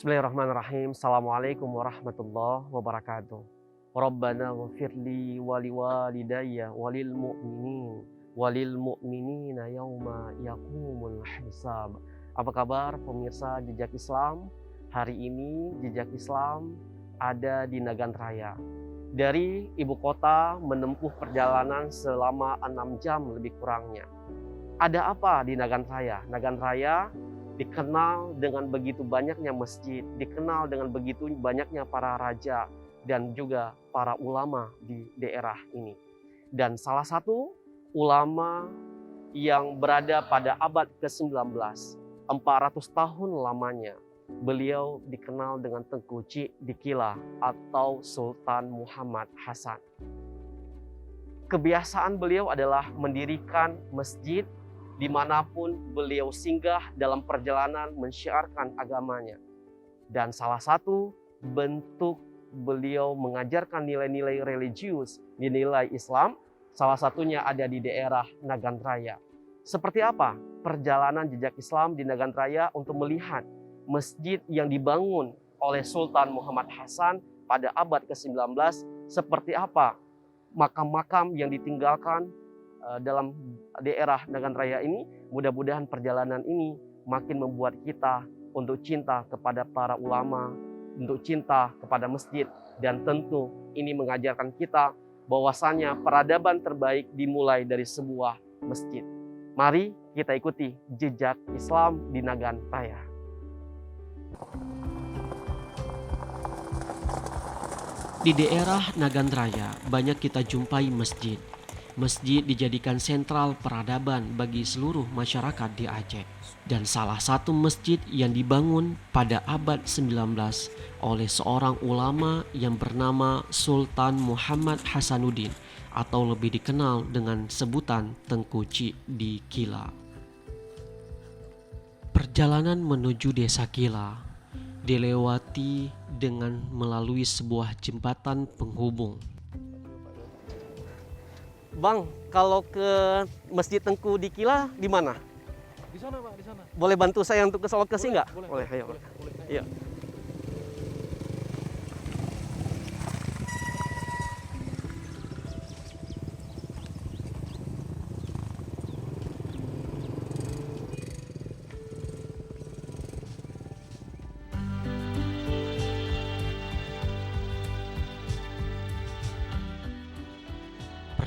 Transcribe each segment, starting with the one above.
Bismillahirrahmanirrahim. Assalamualaikum warahmatullahi wabarakatuh. Rabbana ghfirli wali walidayya walil mu'minina yauma yaqumul hisab. Apa kabar pemirsa Jejak Islam? Hari ini Jejak Islam ada di Nagan Raya. Dari ibu kota menempuh perjalanan selama 6 jam lebih kurangnya. Ada apa di Nagan Raya? Nagan Raya dikenal dengan begitu banyaknya masjid, dikenal dengan begitu banyaknya para raja dan juga para ulama di daerah ini. Dan salah satu ulama yang berada pada abad ke-19, 400 tahun lamanya, beliau dikenal dengan Tengku Cik Dikila atau Sultan Muhammad Hasan. Kebiasaan beliau adalah mendirikan masjid dimanapun beliau singgah dalam perjalanan mensyiarkan agamanya. Dan salah satu bentuk beliau mengajarkan nilai-nilai religius, nilai Islam, salah satunya ada di daerah Nagan Raya. Seperti apa perjalanan Jejak Islam di Nagan Raya untuk melihat masjid yang dibangun oleh Sultan Muhammad Hasan pada abad ke-19, seperti apa makam-makam yang ditinggalkan dalam daerah Nagan Raya ini. Mudah-mudahan perjalanan ini makin membuat kita untuk cinta kepada para ulama, untuk cinta kepada masjid, dan tentu ini mengajarkan kita bahwasanya peradaban terbaik dimulai dari sebuah masjid. Mari kita ikuti Jejak Islam di Nagan Raya. Di daerah Nagan Raya banyak kita jumpai masjid. Masjid dijadikan sentral peradaban bagi seluruh masyarakat di Aceh. Dan salah satu masjid yang dibangun pada abad 19 oleh seorang ulama yang bernama Sultan Muhammad Hasanuddin atau lebih dikenal dengan sebutan Tengku Cik Dikila. Perjalanan menuju desa Kila dilewati dengan melalui sebuah jembatan penghubung. Bang, kalau ke Masjid Tengku Dikila di mana? Di sana, Pak, di sana. Boleh bantu saya untuk ke lokasi nggak? Boleh, Ayo. boleh. Iya.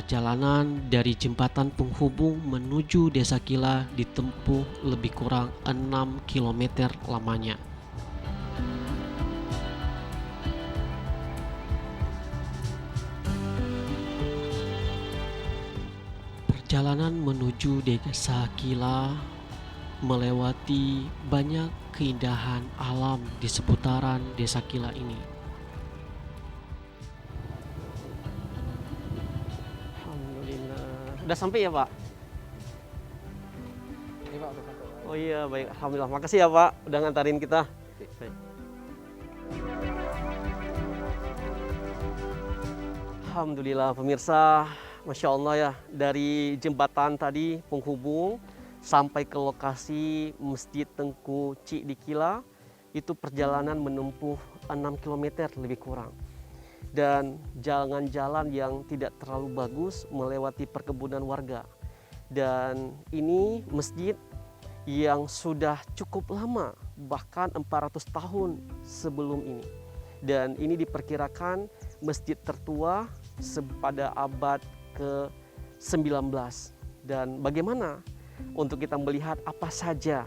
Perjalanan dari jembatan penghubung menuju desa Kila ditempuh lebih kurang 6 km lamanya. Perjalanan menuju desa Kila melewati banyak keindahan alam di seputaran desa Kila ini. Alhamdulillah. Udah sampai ya, Pak? Ini, Pak, udah sampai, Pak. Oh iya, baik. Alhamdulillah. Makasih ya, Pak, udah ngantarin kita. Baik. Alhamdulillah, pemirsa. Masya Allah ya, dari jembatan tadi penghubung sampai ke lokasi Masjid Tengku Cik Dikila, itu perjalanan menempuh 6 km lebih kurang. Dan jalan-jalan yang tidak terlalu bagus melewati perkebunan warga. Dan ini masjid yang sudah cukup lama, bahkan 400 tahun sebelum ini. Dan ini diperkirakan masjid tertua pada abad ke-19. Dan bagaimana untuk kita melihat apa saja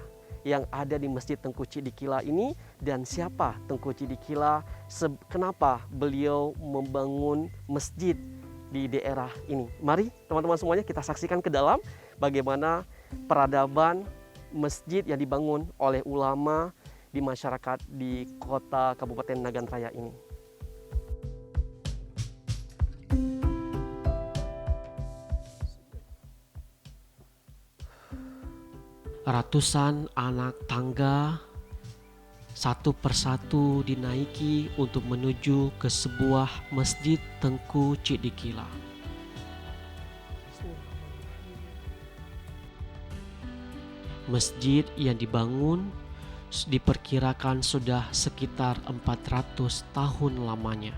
yang ada di Masjid Tengku Cik Dikila ini dan siapa Tengku Cik Dikila, kenapa beliau membangun masjid di daerah ini. Mari teman-teman semuanya kita saksikan ke dalam bagaimana peradaban masjid yang dibangun oleh ulama di masyarakat di kota Kabupaten Nagan Raya ini. Ratusan anak tangga satu persatu dinaiki untuk menuju ke sebuah masjid Tengku Cik Dikila. Masjid yang dibangun diperkirakan sudah sekitar 400 tahun lamanya.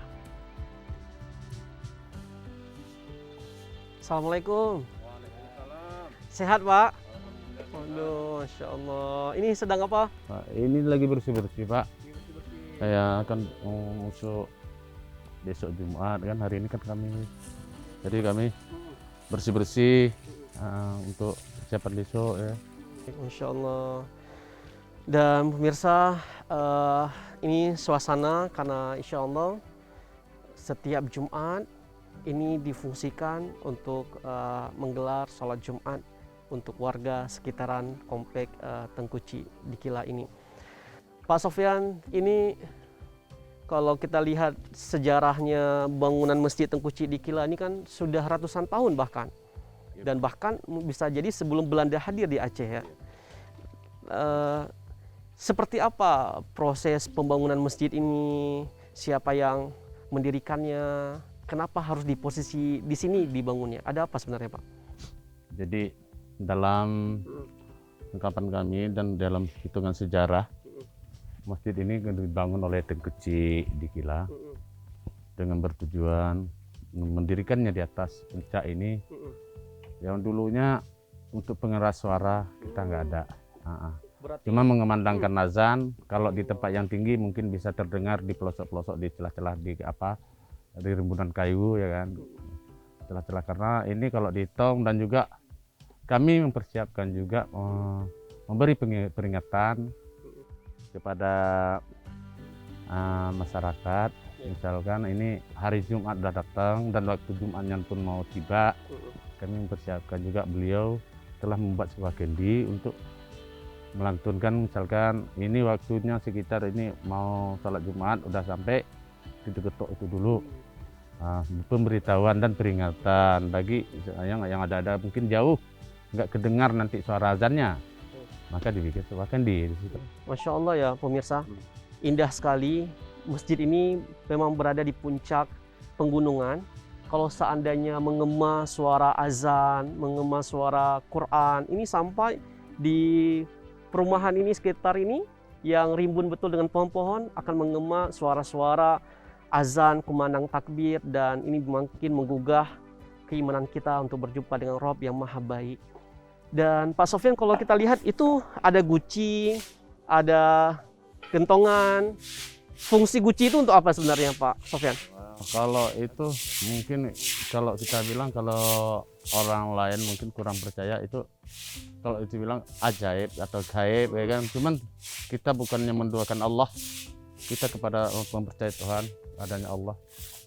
Assalamualaikum. Sehat Pak? Waduh, Masya Allah. Ini sedang apa? Pak, ini lagi bersih-bersih Pak. Saya akan masuk besok Jumat kan, hari ini kan Kamis. Jadi kami bersih-bersih untuk persiapan besok ya. Masya Allah. Dan pemirsa, ini suasana karena insya Allah setiap Jumat ini difungsikan untuk menggelar sholat Jumat untuk warga sekitaran komplek Tengku Ci di Kila ini. Pak Sofyan, ini kalau kita lihat sejarahnya bangunan Masjid Tengku Ci di Kila ini kan sudah ratusan tahun bahkan. Dan bahkan bisa jadi sebelum Belanda hadir di Aceh ya. Seperti apa proses pembangunan masjid ini? Siapa yang mendirikannya? Kenapa harus di posisi di sini dibangunnya? Ada apa sebenarnya Pak? Jadi dalam ungkapan kami dan dalam hitungan sejarah, masjid ini dibangun oleh Tengku Ci di Kila dengan bertujuan mendirikannya di atas puncak ini. Yang dulunya untuk pengeras suara kita nggak ada. Cuma mengumandangkan azan. Kalau di tempat yang tinggi mungkin bisa terdengar di pelosok-pelosok, di celah-celah di rimbunan kayu ya kan. Celah-celah karena ini kalau dihitung, dan juga kami mempersiapkan juga memberi peringatan kepada masyarakat. Misalkan ini hari Jumat sudah datang dan waktu Jumatnya pun mau tiba, kami mempersiapkan juga, beliau telah membuat sebuah kendi untuk melantunkan, misalkan ini waktunya sekitar ini mau sholat Jumat udah sampai pintu getok itu dulu, pemberitahuan dan peringatan bagi yang ada mungkin jauh nggak kedengar nanti suara azannya, maka dibikin sebuah kendi di situ. Masya Allah ya pemirsa, indah sekali. Masjid ini memang berada di puncak penggunungan. Kalau seandainya mengema suara azan, mengema suara Quran, ini sampai di perumahan ini, sekitar ini yang rimbun betul dengan pohon-pohon, akan mengema suara-suara azan, kumandang takbir, dan ini makin menggugah keimanan kita untuk berjumpa dengan Rob yang maha baik. Dan Pak Sofyan, kalau kita lihat itu ada guci, ada gentongan. Fungsi guci itu untuk apa sebenarnya Pak Sofyan? Kalau itu mungkin kalau kita bilang, kalau orang lain mungkin kurang percaya itu, kalau itu bilang ajaib atau gaib ya kan. Cuman kita bukannya menduakan Allah, kita kepada mempercayai Tuhan adanya Allah.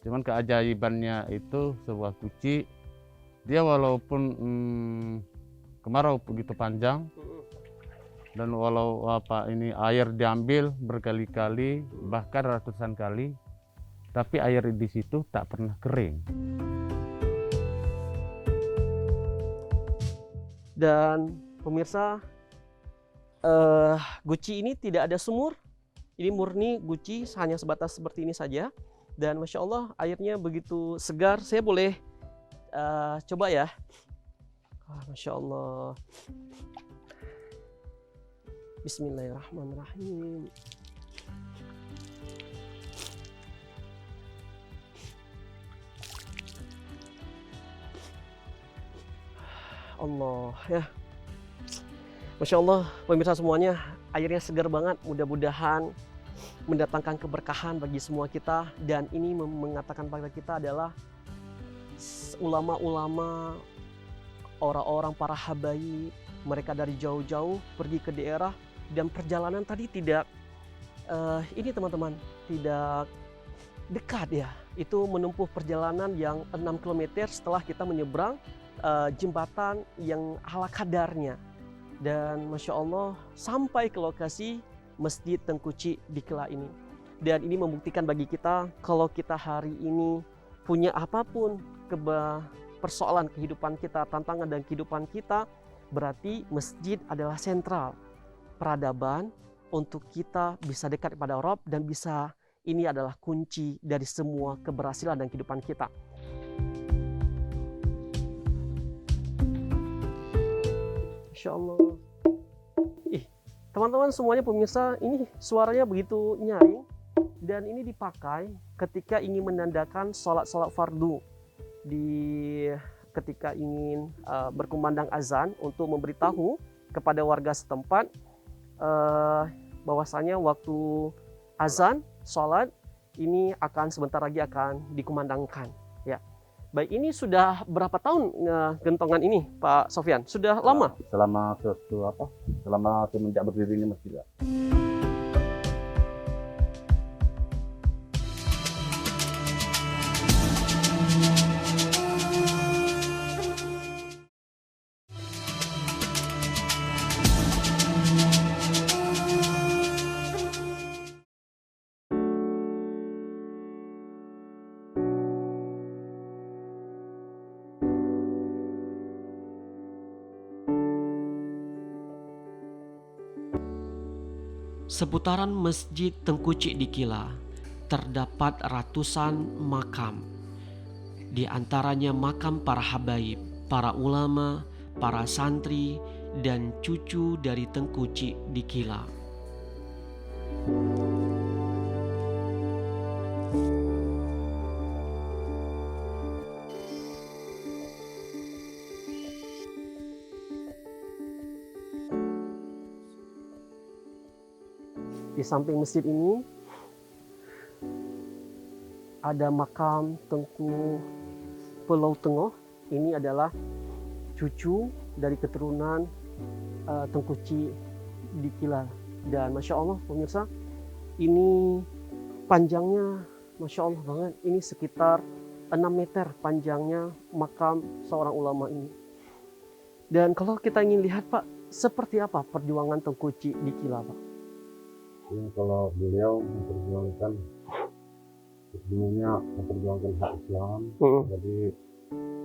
Cuman keajaibannya itu sebuah kunci, dia walaupun kemarau begitu panjang, dan walau ini air diambil berkali-kali bahkan ratusan kali, tapi air di situ tak pernah kering. Dan pemirsa, guci ini tidak ada sumur. Ini murni guci, hanya sebatas seperti ini saja. Dan Masya Allah airnya begitu segar. Saya boleh coba ya. Masya Allah. Bismillahirrahmanirrahim. Allah ya. Masya Allah pemirsa semuanya, airnya segar banget. Mudah-mudahan mendatangkan keberkahan bagi semua kita. Dan ini mengatakan pada kita adalah ulama-ulama, orang-orang para habaib, mereka dari jauh-jauh pergi ke daerah. Dan perjalanan tadi tidak ini teman-teman, tidak dekat ya. Itu menempuh perjalanan yang 6 km setelah kita menyeberang jembatan yang ala kadarnya. Dan Masya Allah sampai ke lokasi Masjid Tengku Ci di Kila ini. Dan ini membuktikan bagi kita, kalau kita hari ini punya apapun persoalan kehidupan kita, tantangan dan kehidupan kita, berarti masjid adalah sentral peradaban untuk kita bisa dekat kepada Rabb, dan bisa, ini adalah kunci dari semua keberhasilan dan kehidupan kita. Insya Allah. Teman-teman semuanya pemirsa, ini suaranya begitu nyaring dan ini dipakai ketika ingin menandakan sholat fardu ketika ingin berkumandang azan untuk memberitahu kepada warga setempat bahwasanya waktu azan sholat ini sebentar lagi akan dikumandangkan. Ya, baik, ini sudah berapa tahun gentongan ini, Pak Sofyan? Sudah lama? Selama semenjak berdirinya masjid. Seputaran Masjid Tengku Cik di Kila terdapat ratusan makam. Di antaranya makam para habaib, para ulama, para santri, dan cucu dari Tengku Cik di Kila. Di samping masjid ini ada makam Tengku Pulau Tengah. Ini adalah cucu dari keturunan Tengku Cik di Kila. Dan Masya Allah pemirsa, ini panjangnya Masya Allah banget. Ini sekitar 6 meter panjangnya makam seorang ulama ini. Dan kalau kita ingin lihat Pak, seperti apa perjuangan Tengku Cik di Kila Pak? Ini kalau beliau memperjuangkan hak Islam, jadi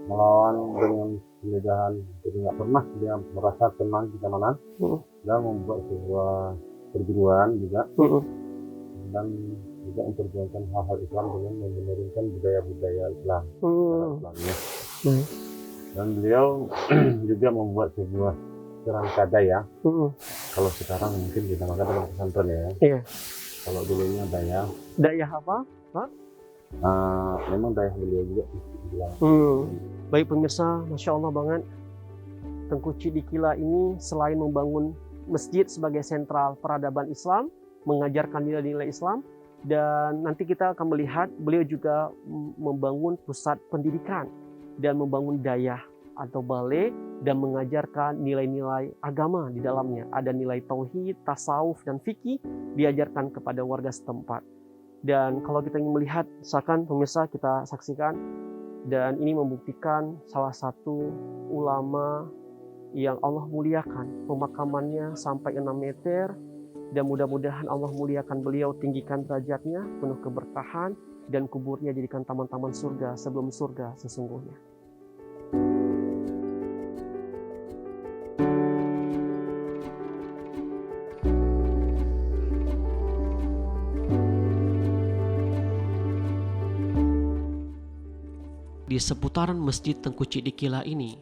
melawan dengan penjajahan, jadi nggak pernah dia merasa tenang di kanan, dan membuat sebuah perguruan juga, dan juga memperjuangkan hal-hal Islam dengan menurunkan budaya-budaya Islam. Islamnya. Dan beliau juga membuat sebuah kerangka daya. Kalau sekarang mungkin dinamakan dengan pesantren ya. Iya. Kalau dulunya daya. Daya apa, Pak? Memang daya beliau juga. Baik pemirsa, Masya Allah banget. Tengku Cik di Kila ini selain membangun masjid sebagai sentral peradaban Islam, mengajarkan nilai-nilai Islam, dan nanti kita akan melihat beliau juga membangun pusat pendidikan dan membangun daya atau balai dan mengajarkan nilai-nilai agama di dalamnya. Ada nilai tauhid, tasawuf, dan fikih diajarkan kepada warga setempat. Dan kalau kita ingin melihat, misalkan pemirsa kita saksikan, dan ini membuktikan salah satu ulama yang Allah muliakan, pemakamannya sampai 6 meter, dan mudah-mudahan Allah muliakan beliau, tinggikan derajatnya, penuh keberkahan, dan kuburnya jadikan taman-taman surga sebelum surga sesungguhnya. Di seputaran Masjid Tengku Cik di Kila ini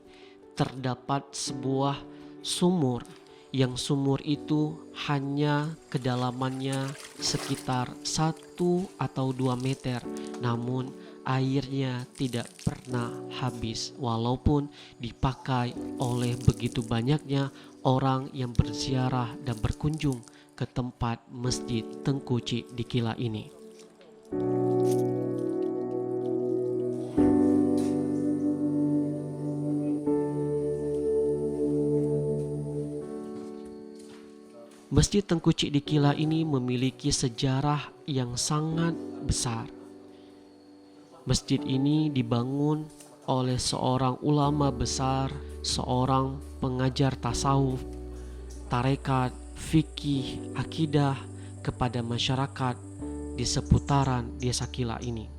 terdapat sebuah sumur, yang sumur itu hanya kedalamannya sekitar 1 atau 2 meter, namun airnya tidak pernah habis walaupun dipakai oleh begitu banyaknya orang yang berziarah dan berkunjung ke tempat Masjid Tengku Cik di Kila ini. Masjid Tengku Cik di Kila ini memiliki sejarah yang sangat besar. Masjid ini dibangun oleh seorang ulama besar, seorang pengajar tasawuf, tarekat, fikih, akidah kepada masyarakat di seputaran desa Kila ini.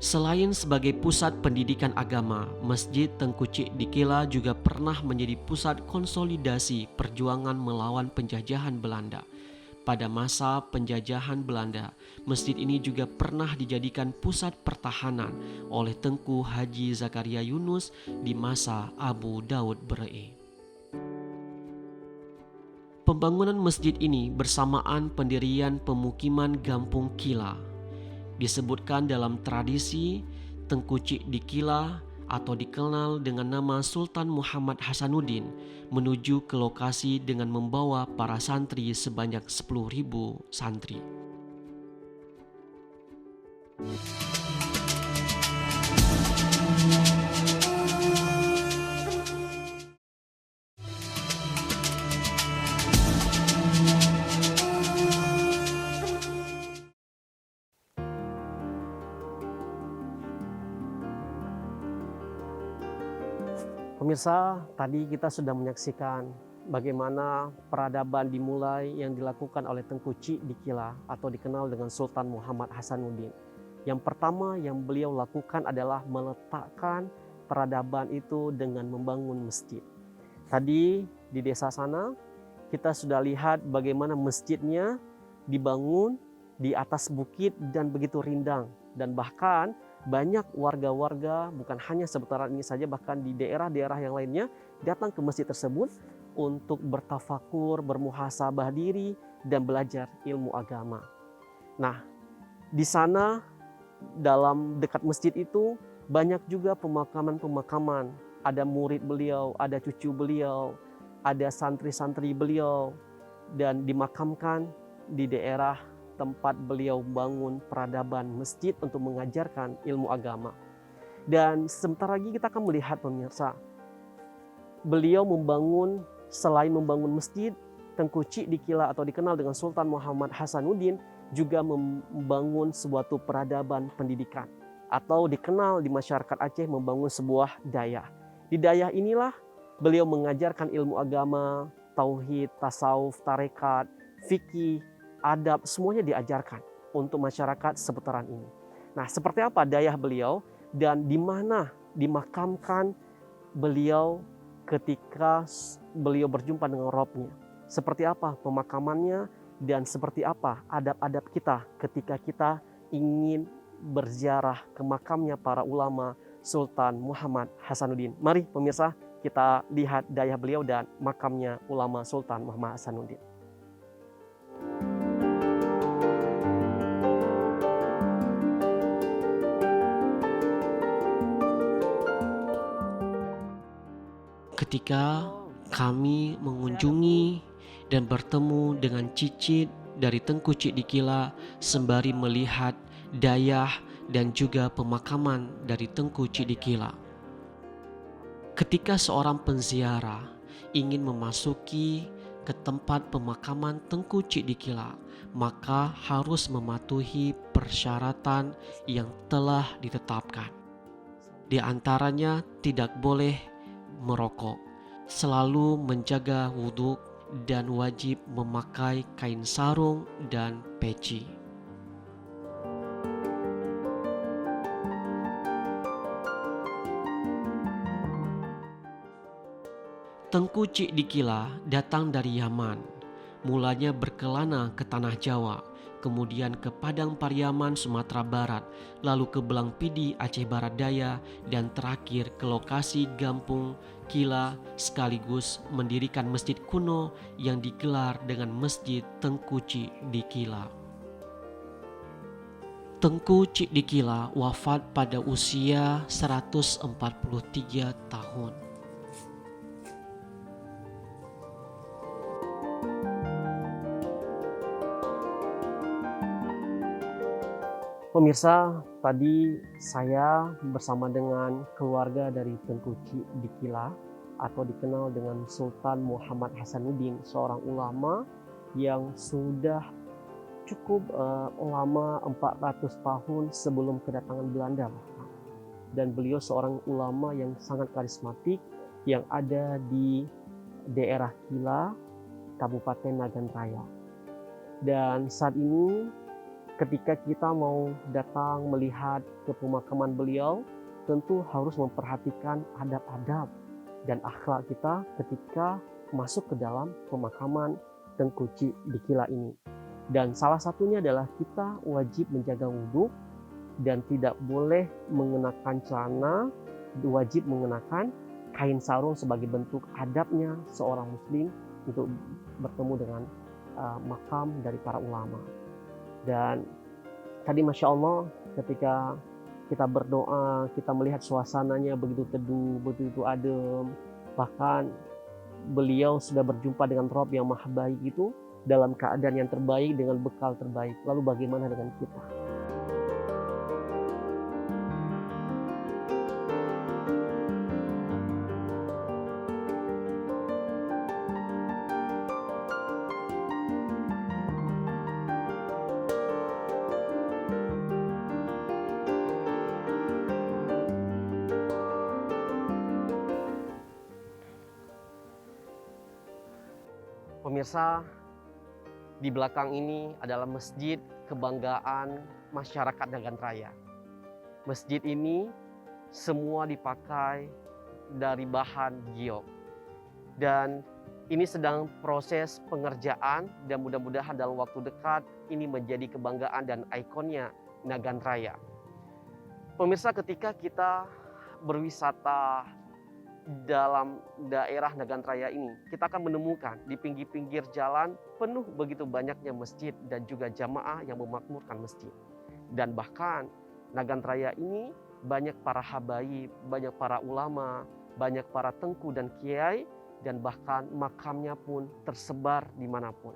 Selain sebagai pusat pendidikan agama, Masjid Tengku Cik di Kila juga pernah menjadi pusat konsolidasi perjuangan melawan penjajahan Belanda. Pada masa penjajahan Belanda, masjid ini juga pernah dijadikan pusat pertahanan oleh Tengku Haji Zakaria Yunus di masa Abu Daud Berei. Pembangunan masjid ini bersamaan pendirian pemukiman Gampung Kila. Disebutkan dalam tradisi, Tengku Cik di Kila atau dikenal dengan nama Sultan Muhammad Hasanuddin menuju ke lokasi dengan membawa para santri sebanyak 10.000 santri. Pemirsa, tadi kita sudah menyaksikan bagaimana peradaban dimulai yang dilakukan oleh Tengku Cik di Kila atau dikenal dengan Sultan Muhammad Hasanuddin. Yang pertama yang beliau lakukan adalah meletakkan peradaban itu dengan membangun masjid. Tadi di desa sana kita sudah lihat bagaimana masjidnya dibangun di atas bukit dan begitu rindang, dan bahkan banyak warga-warga bukan hanya seputaran ini saja, bahkan di daerah-daerah yang lainnya datang ke masjid tersebut untuk bertafakur, bermuhasabah diri dan belajar ilmu agama. Nah, di sana dalam dekat masjid itu banyak juga pemakaman-pemakaman. Ada murid beliau, ada cucu beliau, ada santri-santri beliau, dan dimakamkan di daerah tempat beliau bangun peradaban masjid untuk mengajarkan ilmu agama. Dan sebentar lagi kita akan melihat, pemirsa, beliau membangun, selain membangun masjid, Tengku Cik di Kila atau dikenal dengan Sultan Muhammad Hasanuddin juga membangun suatu peradaban pendidikan atau dikenal di masyarakat Aceh membangun sebuah dayah. Di dayah inilah beliau mengajarkan ilmu agama, tauhid, tasawuf, tarekat, fikih, adab, semuanya diajarkan untuk masyarakat seputaran ini. Nah, seperti apa dayah beliau dan di mana dimakamkan beliau ketika beliau berjumpa dengan Robnya? Seperti apa pemakamannya dan seperti apa adab-adab kita ketika kita ingin berziarah ke makamnya para ulama Sultan Muhammad Hasanuddin. Mari pemirsa, kita lihat dayah beliau dan makamnya ulama Sultan Muhammad Hasanuddin. Ketika kami mengunjungi dan bertemu dengan cicit dari Tengku Cik di Kila sembari melihat dayah dan juga pemakaman dari Tengku Cik di Kila. Ketika seorang penziarah ingin memasuki ke tempat pemakaman Tengku Cik di Kila, maka harus mematuhi persyaratan yang telah ditetapkan. Di antaranya tidak boleh merokok, selalu menjaga wudhu, dan wajib memakai kain sarung dan peci. Tengku Cik di Kila datang dari Yaman. Mulanya berkelana ke Tanah Jawa, kemudian ke Padang Pariaman Sumatera Barat, lalu ke Belang Pidi Aceh Barat Daya, dan terakhir ke lokasi Gampung Kila sekaligus mendirikan masjid kuno yang digelar dengan Masjid Tengku Cik di Kila. Tengku Cik di Kila wafat pada usia 143 tahun. Pemirsa, tadi saya bersama dengan keluarga dari Tengku Cik di Kila atau dikenal dengan Sultan Muhammad Hasanuddin, seorang ulama yang sudah cukup lama, 400 tahun sebelum kedatangan Belanda. Dan beliau seorang ulama yang sangat karismatik yang ada di daerah Kila, Kabupaten Nagan Raya. Dan saat ini ketika kita mau datang melihat ke pemakaman beliau, tentu harus memperhatikan adab-adab dan akhlak kita ketika masuk ke dalam pemakaman Tengku Cik Dikila ini. Dan salah satunya adalah kita wajib menjaga wudhu dan tidak boleh mengenakan celana, wajib mengenakan kain sarung sebagai bentuk adabnya seorang muslim untuk bertemu dengan makam dari para ulama. Dan tadi Masya Allah ketika kita berdoa, kita melihat suasananya begitu teduh, begitu adem, bahkan beliau sudah berjumpa dengan Rob yang maha baik itu dalam keadaan yang terbaik dengan bekal terbaik. Lalu bagaimana dengan kita? Pemirsa, di belakang ini adalah masjid kebanggaan masyarakat Nagan Raya. Masjid ini semua dipakai dari bahan giok. Dan ini sedang proses pengerjaan dan mudah-mudahan dalam waktu dekat ini menjadi kebanggaan dan ikonnya Nagan Raya. Pemirsa, ketika kita berwisata dalam daerah Nagan Raya ini, kita akan menemukan di pinggir-pinggir jalan penuh begitu banyaknya masjid dan juga jamaah yang memakmurkan masjid. Dan bahkan Nagan Raya ini banyak para habaib, banyak para ulama, banyak para tengku dan kiai, dan bahkan makamnya pun tersebar dimanapun.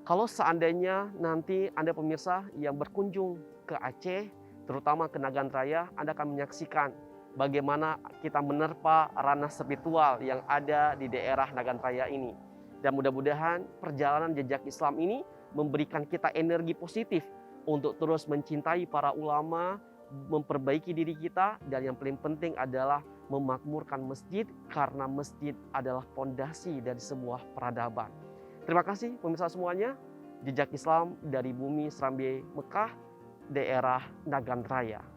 Kalau seandainya nanti Anda pemirsa yang berkunjung ke Aceh, terutama ke Nagan Raya, Anda akan menyaksikan bagaimana kita menerpa ranah spiritual yang ada di daerah Nagan Raya ini. Dan mudah-mudahan perjalanan jejak Islam ini memberikan kita energi positif untuk terus mencintai para ulama, memperbaiki diri kita, dan yang paling penting adalah memakmurkan masjid karena masjid adalah fondasi dari sebuah peradaban. Terima kasih pemirsa semuanya. Jejak Islam dari bumi Serambi Mekah, daerah Nagan Raya.